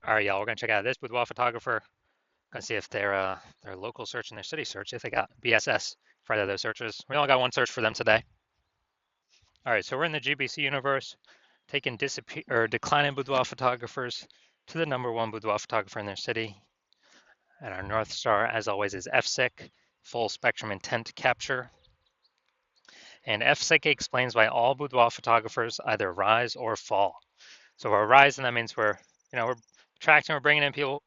All right, y'all, we're gonna check out this boudoir photographer. Gonna see if their local search and their city search, if they got BSS for either of those searches. We only got one search for them today. All right, so we're in the GBC universe, taking disappear or declining boudoir photographers to the number one boudoir photographer in their city. And our North Star, as always, is FSIC, full spectrum intent capture. And FSIC explains why all boudoir photographers either rise or fall. So we're rising, that means we're attracting, we're bringing in people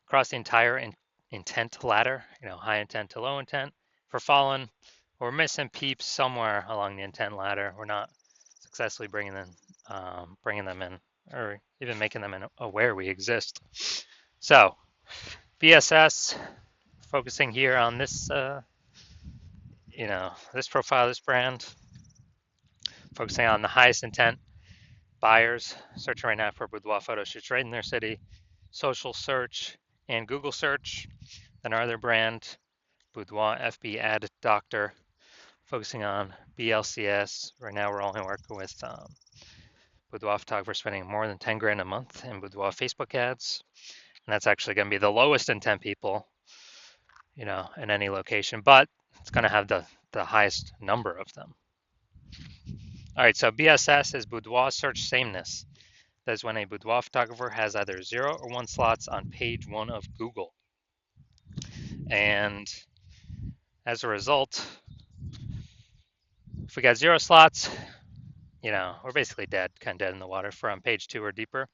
across the entire intent ladder, high intent to low intent. If we're falling, we're missing peeps somewhere along the intent ladder. We're not successfully bringing them in, or even making them aware we exist. So, BSS, focusing here on this, this profile, this brand, focusing on the highest intent buyers, searching right now for boudoir photo shoots right in their city, social search, and Google search. Then our other brand, Boudoir FB Ad Doctor, focusing on BLCS. Right now, we're only working with boudoir photographers spending more than 10 grand a month in boudoir Facebook ads, and that's actually going to be the lowest intent people, in any location, but it's going to have the highest number of them. All right, so BSS is boudoir search sameness. That is when a boudoir photographer has either 0 or 1 slots on page 1 of Google. And as a result, if we got 0 slots, we're basically dead, kind of dead in the water for on page 2 or deeper.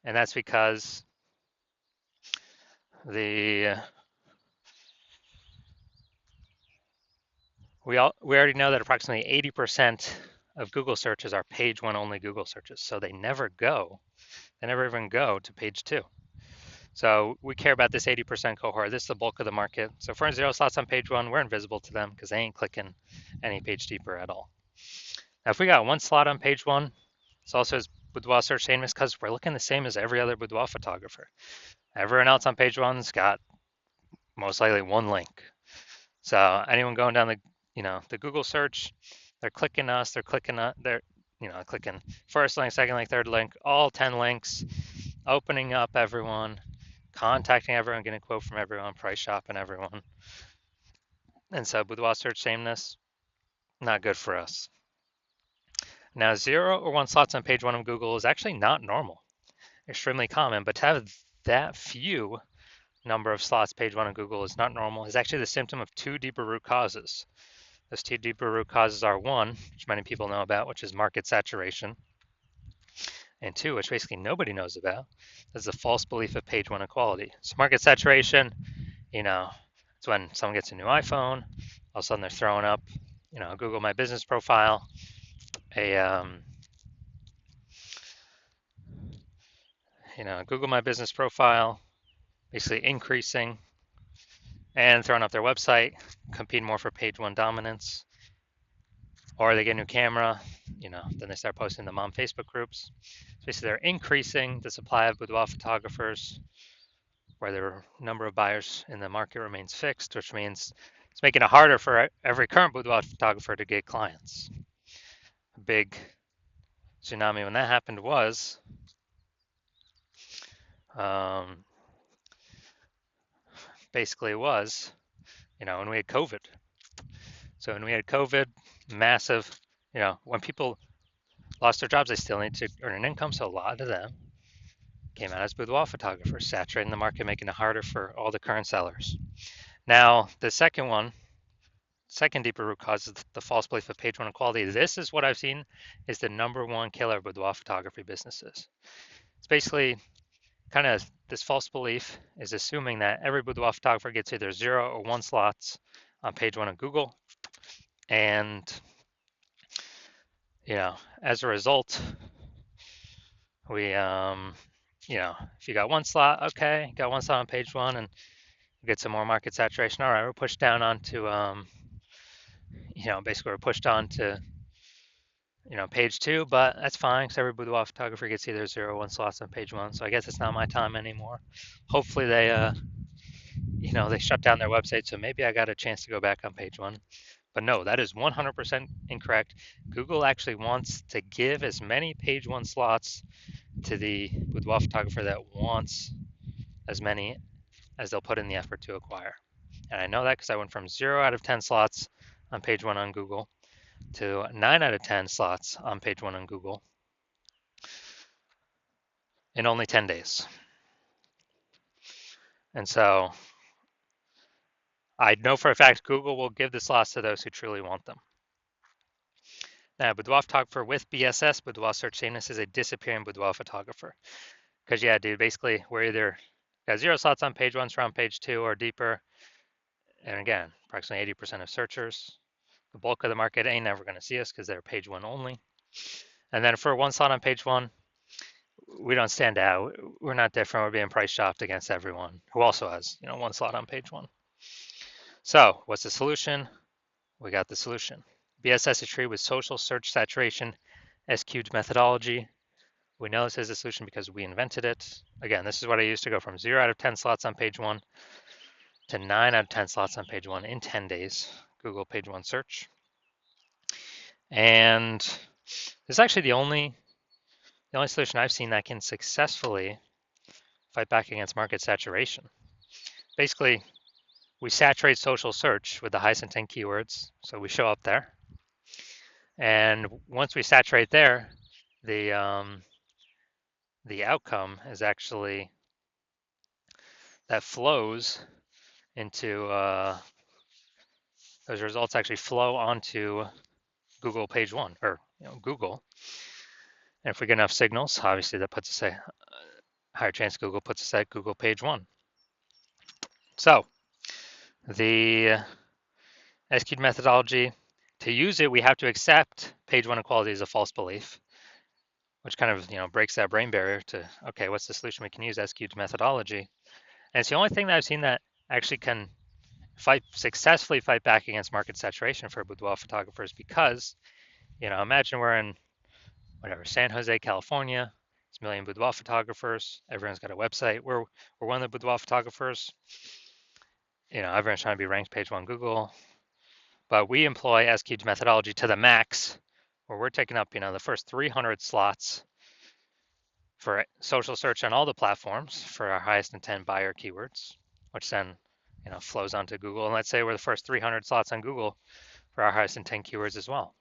And that's because we already know that approximately 80% of Google searches are page 1 only Google searches. So they never even go to page 2. So we care about this 80% cohort. This is the bulk of the market. So if we're in 0 slots on page 1, we're invisible to them because they ain't clicking any page deeper at all. Now, if we got 1 slot on page 1, it's also as boudoir search sameness because we're looking the same as every other boudoir photographer. Everyone else on page 1's got most likely 1 link. So anyone going down the Google search, they're clicking us, they're clicking first link, second link, third link, all 10 links, opening up everyone, contacting everyone, getting a quote from everyone, price shopping everyone. And so boudoir search sameness, not good for us. Now, 0 or 1 slots on page 1 of Google is actually not normal, extremely common, but to have that few number of slots page 1 of Google is not normal. It's actually the symptom of 2 deeper root causes. Those 2 deeper root causes are 1, which many people know about, which is market saturation, and 2, which basically nobody knows about, is the false belief of page 1 equality. So market saturation, it's when someone gets a new iPhone, all of a sudden they're throwing up, Google My Business profile, Google My Business profile, basically increasing and throwing up their website, competing more for page 1 dominance, or they get a new camera, then they start posting them on Facebook groups. So basically they're increasing the supply of boudoir photographers where the number of buyers in the market remains fixed, which means it's making it harder for every current boudoir photographer to get clients. A big tsunami when that happened was when we had COVID. So when we had COVID, massive, when people lost their jobs, they still need to earn an income. So a lot of them came out as boudoir photographers, saturating the market, making it harder for all the current sellers. Now, the second deeper root cause is the false belief of page 1 equality. This is what I've seen is the number 1 killer of boudoir photography businesses. It's basically kind of this false belief is assuming that every boudoir photographer gets either 0 or 1 slots on page 1 of Google. And, as a result, we, if you got 1 slot, okay, got 1 slot on page 1 and get some more market saturation. All right, we're pushed down onto, basically we're pushed on to, page 2, but that's fine because every boudoir photographer gets either 0 or 1 slots on page 1. So I guess it's not my time anymore. Hopefully they, they shut down their website. So maybe I got a chance to go back on page 1. But no, that is 100% incorrect. Google actually wants to give as many page one slots to the boudoir photographer that wants as many as they'll put in the effort to acquire. And I know that because I went from 0 out of 10 slots on page one on Google to 9 out of 10 slots on page one on Google in only 10 days. And so I know for a fact Google will give the slots to those who truly want them. Now, boudoir photographer with BSS, boudoir search sameness, is a disappearing boudoir photographer. Because yeah, dude, basically we're either got 0 slots on page one, so on page 2 or deeper. And again, approximately 80% of searchers. The bulk of the market ain't never going to see us because they're page one only. And then for 1 slot on page one, we don't stand out. We're not different. We're being price shopped against everyone who also has, 1 slot on page one. So what's the solution? We got the solution. BSS is treated with social search saturation SQ'd methodology. We know this is a solution because we invented it. Again, this is what I used to go from 0 out of 10 slots on page one to 9 out of 10 slots on page one in 10 days. Google page one search. And this is actually the only solution I've seen that can successfully fight back against market saturation. Basically, we saturate social search with the highest intent keywords, so we show up there. And once we saturate there, the outcome is actually that flows into those results actually flow onto Google page one, or Google. And if we get enough signals, obviously that puts us a higher chance Google puts us at Google page one. So the SQ'd methodology, to use it, we have to accept page one equality as a false belief, which kind of breaks that brain barrier to, okay, what's the solution? We can use SQ'd methodology. And it's the only thing that I've seen that actually can successfully fight back against market saturation for boudoir photographers, because imagine we're in San Jose, California. It's a million boudoir photographers. Everyone's got a website. We're one of the boudoir photographers. Everyone's trying to be ranked page one Google, but we employ SQ'd methodology to the max, where we're taking up the first 300 slots for social search on all the platforms for our highest intent buyer keywords, which then flows onto Google. And let's say we're the first 300 slots on Google for our highest intent keywords as well.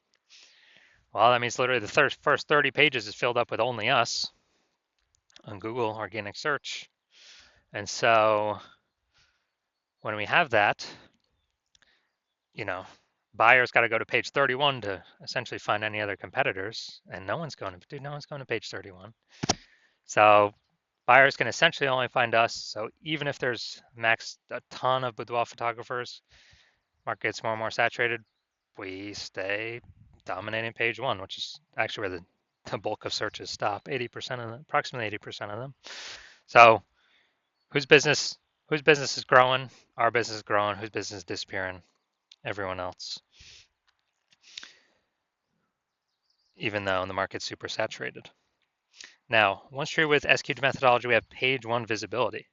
Well, that means literally the first 30 pages is filled up with only us on Google organic search. And so when we have that, buyers got to go to page 31 to essentially find any other competitors, and no one's going to page 31. So buyers can essentially only find us. So even if there's max a ton of boudoir photographers, market gets more and more saturated, we stay dominating page one, which is actually where the bulk of searches stop. 80% of them, approximately 80% of them. So whose business is growing? Our business is growing. Whose business is disappearing? Everyone else. Even though the market's super saturated. Now, once you're with SQ'd methodology, we have page one visibility.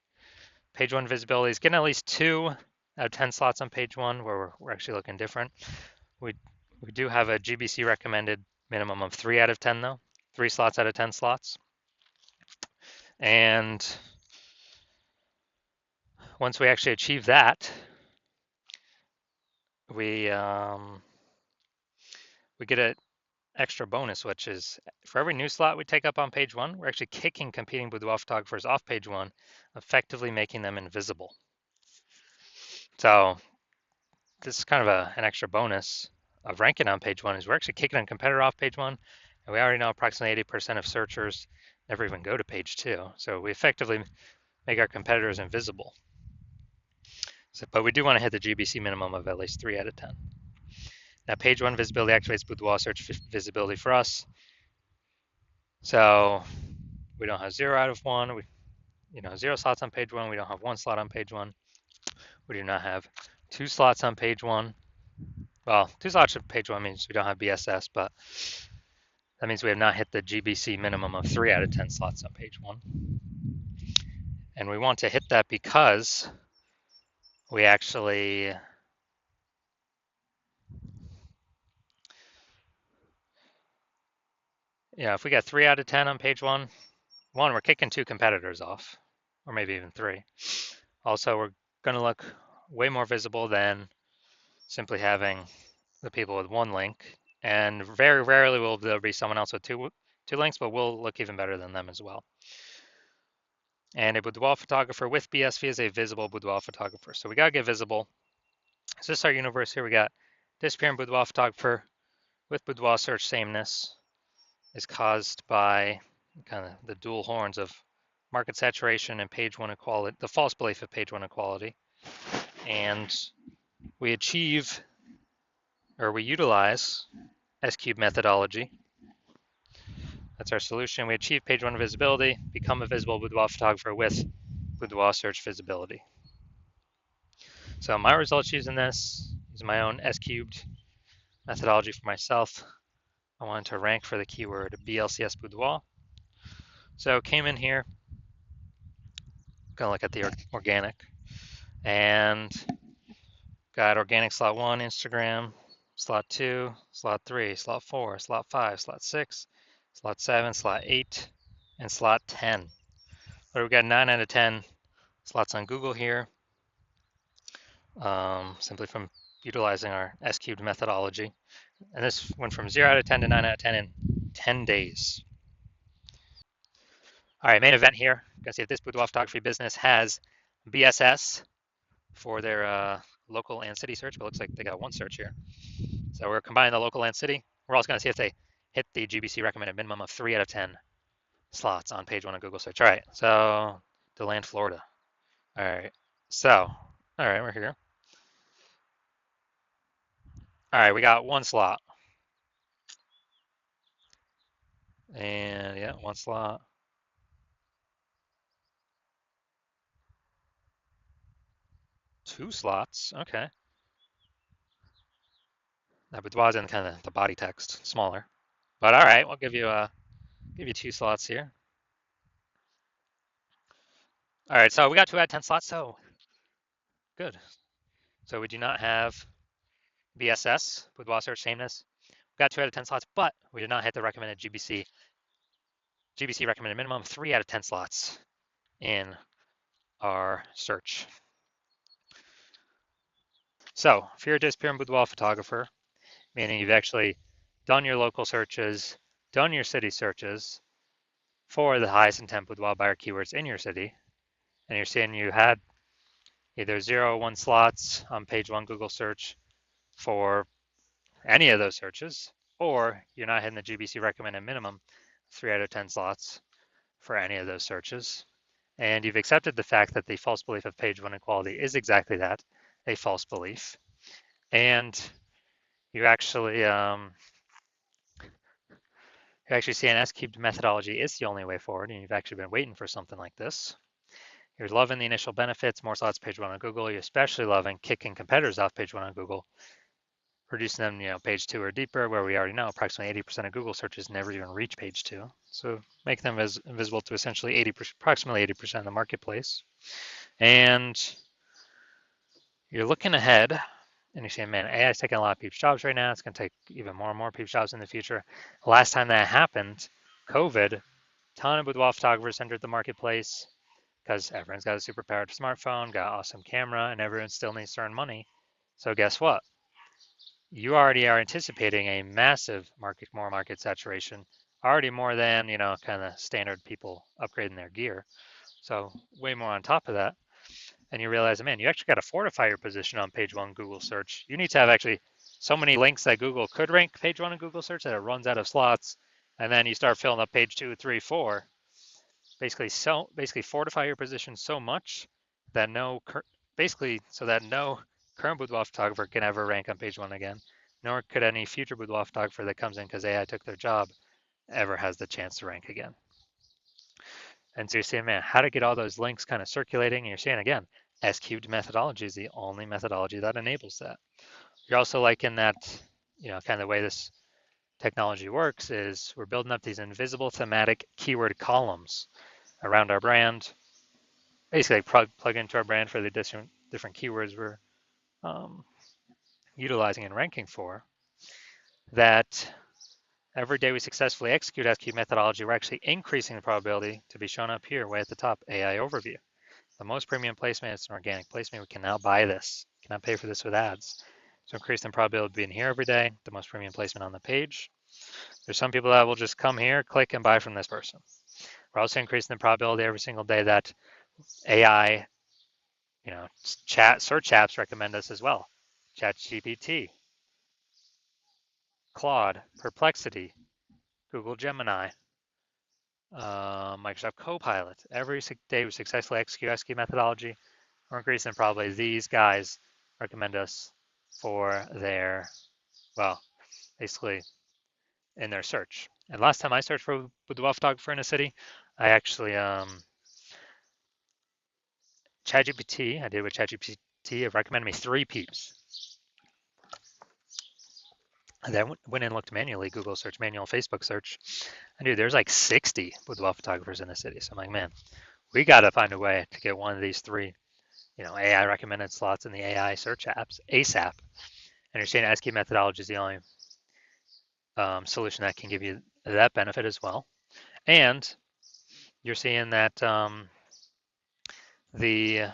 Page one visibility is getting at least 2 out of 10 slots on page one, where we're actually looking different. We do have a GBC recommended minimum of 3 out of 10 though, 3 slots out of 10 slots. And once we actually achieve that, we get an extra bonus, which is for every new slot we take up on page one, we're actually kicking competing boudoir photographers off page one, effectively making them invisible. So this is kind of an extra bonus of ranking on page one, is we're actually kicking a competitor off page one, and we already know approximately 80% of searchers never even go to page two. So we effectively make our competitors invisible. But we do want to hit the GBC minimum of at least 3 out of 10. Now, page one visibility activates boudoir search visibility for us. So we don't have 0 out of 1. We, 0 slots on page one. We don't have 1 slot on page one. We do not have 2 slots on page one. Well, 2 slots on page one means we don't have BSS, but that means we have not hit the GBC minimum of 3 out of 10 slots on page one. And we want to hit that because we actually if we get 3 out of 10 on page one, we're kicking 2 competitors off, or maybe even 3. Also, we're going to look way more visible than simply having the people with 1 link. And very rarely will there be someone else with two links, but we'll look even better than them as well. And a boudoir photographer with BSV is a visible boudoir photographer. So we got to get visible. So this is our universe here. We got disappearing boudoir photographer with boudoir search sameness is caused by kind of the dual horns of market saturation and page one equality, the false belief of page one equality. And we achieve, or we utilize S-cube methodology. That's our solution. We achieve page one visibility, become a visible boudoir photographer with boudoir search visibility. So my results using this is my own S-cubed methodology for myself. I wanted to rank for the keyword BLCS boudoir. So came in here, gonna look at the organic, and got organic slot 1, Instagram, slot 2, slot 3, slot 4, slot 5, slot 6, slot 7, slot 8, and slot 10. But we got 9 out of 10 slots on Google here, simply from utilizing our S-cubed methodology. And this went from 0 out of 10 to 9 out of 10 in 10 days. All right, main event here. You can see if this boudoir photography business has BSS for their local and city search, but it looks like they got 1 search here. So we're combining the local and city. We're also going to see if they hit the GBC recommended minimum of 3 out of 10 slots on page 1 of Google search. All right, so DeLand, Florida. All right, so, all right, we're here. All right, we got 1 slot. And yeah, 1 slot. Two slots, okay. That boudoir's in kind of the body text, smaller. But all right, we'll give you 2 slots here. All right, so we got 2 out of 10 slots, so good. So we do not have BSS, boudoir search sameness. We got 2 out of 10 slots, but we did not hit the recommended GBC recommended minimum 3 out of 10 slots in our search. So if you're a disappearing boudoir photographer, meaning you've actually done your local searches, done your city searches for the highest intent boudoir buyer keywords in your city, and you're seeing you had either 0 or 1 slots on page 1 Google search for any of those searches, or you're not hitting the GBC recommended minimum 3 out of 10 slots for any of those searches, and you've accepted the fact that the false belief of page 1 equality is exactly that, a false belief, and you actually see an S-cubed methodology is the only way forward, and you've actually been waiting for something like this. You're loving the initial benefits, more slots page 1 on Google. You're especially loving kicking competitors off page 1 on Google, reducing them, page 2 or deeper, where we already know approximately 80% of Google searches never even reach page 2. So make them visible to essentially approximately 80% of the marketplace. And you're looking ahead and you're saying, man, AI is taking a lot of people's jobs right now. It's going to take even more and more people's jobs in the future. Last time that happened, COVID, a ton of boudoir photographers entered the marketplace because everyone's got a super powered smartphone, got an awesome camera, and everyone still needs to earn money. So guess what? You already are anticipating a massive market saturation, already more than, kind of standard people upgrading their gear. So way more on top of that. And you realize, man, you actually got to fortify your position on page 1 Google search. You need to have actually so many links that Google could rank page 1 in Google search that it runs out of slots. And then you start filling up page 2, 3, 4. Basically fortify your position so much that no current boudoir photographer can ever rank on page 1 again, nor could any future boudoir photographer that comes in because AI took their job ever has the chance to rank again. And so you're saying, man, how to get all those links kind of circulating? And you're saying, again, S-cubed methodology is the only methodology that enables that. You're also liking that, kind of the way this technology works is we're building up these invisible thematic keyword columns around our brand, basically plug into our brand for the different keywords we're utilizing and ranking for, that Every day we successfully execute SQ methodology, we're actually increasing the probability to be shown up here way at the top, AI overview. The most premium placement is an organic placement. We can now buy this, cannot pay for this with ads. So increasing the probability of being here every day, the most premium placement on the page. There's some people that will just come here, click and buy from this person. We're also increasing the probability every single day that AI, search apps recommend us as well. ChatGPT, Claude, Perplexity, Google Gemini, Microsoft Copilot. Every day we successfully execute SQ methodology, we're increasing probably these guys recommend us for their, well, basically in their search. And last time I searched for boudoir photographer in a city, I actually, ChatGPT, I did with ChatGPT, it recommended me 3 peeps. And then went and looked manually, Google search, manual Facebook search. And dude, there's like 60 boudoir photographers in the city. So I'm like, man, we got to find a way to get one of these 3, AI recommended slots in the AI search apps ASAP. And you're seeing SQ methodology is the only solution that can give you that benefit as well. And you're seeing that the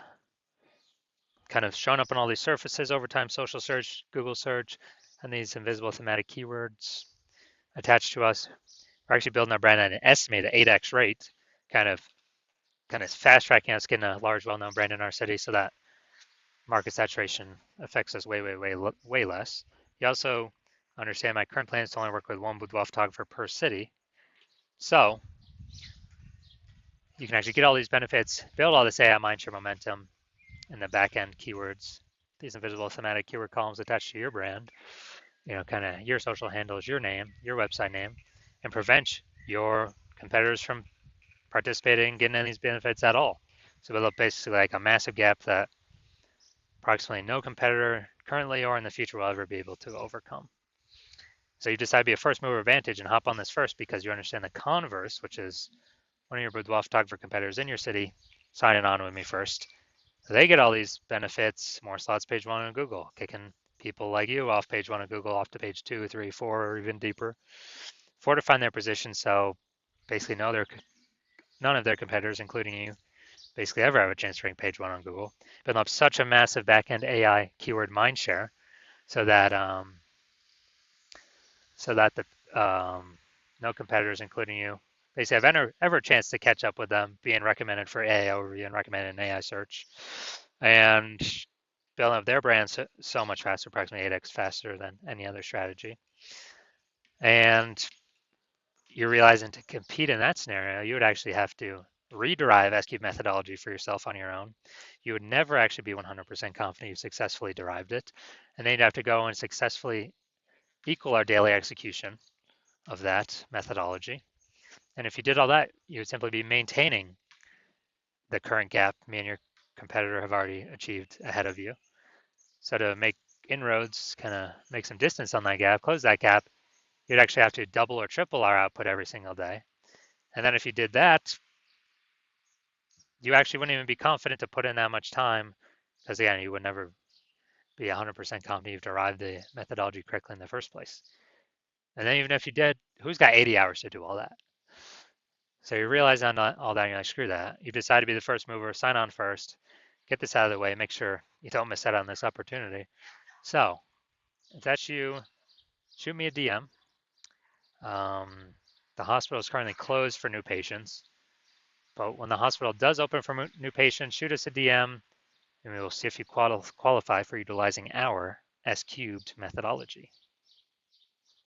kind of showing up on all these surfaces over time, social search, Google search, and these invisible thematic keywords attached to us. We're actually building our brand at an estimated 8x rate, kind of fast tracking us, getting a large, well-known brand in our city so that market saturation affects us way less. You also understand my current plan is to only work with one boudoir photographer per city. So you can actually get all these benefits, build all this AI mindshare momentum in the back-end keywords, these invisible thematic keyword columns attached to your brand, kind of your social handles, your name, your website name, and prevent your competitors from participating, getting any of these benefits at all. So build up basically like a massive gap that approximately no competitor currently or in the future will ever be able to overcome. So you decide to be a first mover advantage and hop on this first because you understand the converse, which is one of your boudoir photographer competitors in your city signing on with me first. They get all these benefits, more slots page 1 on Google, kicking people like you off page 1 of Google off to page 2, 3, 4, or even deeper, fortifying their position. So basically none of their competitors, including you, basically ever have a chance to rank page 1 on Google. Build up such a massive backend AI keyword mindshare so that the no competitors, including you, basically have ever a chance to catch up with them, being recommended for AI overview and recommended in AI search, and building up their brand so much faster, approximately 8x faster than any other strategy. And you're realizing to compete in that scenario, you would actually have to rederive SQ methodology for yourself on your own. You would never actually be 100% confident you successfully derived it. And then you'd have to go and successfully equal our daily execution of that methodology. And if you did all that, you would simply be maintaining the current gap me and your competitor have already achieved ahead of you. So to make inroads, kind of make some distance on that gap, close that gap, you'd actually have to double or triple our output every single day. And then if you did that, you actually wouldn't even be confident to put in that much time because again, you would never be 100% confident you've derived the methodology correctly in the first place. And then even if you did, who's got 80 hours to do all that? So you realize on all that, and you're like, screw that. You decide to be the first mover, sign on first, get this out of the way, make sure you don't miss out on this opportunity. So if that's you, shoot me a DM. The hospital is currently closed for new patients, but when the hospital does open for new patients, shoot us a DM, and we will see if you qualify for utilizing our S cubed methodology.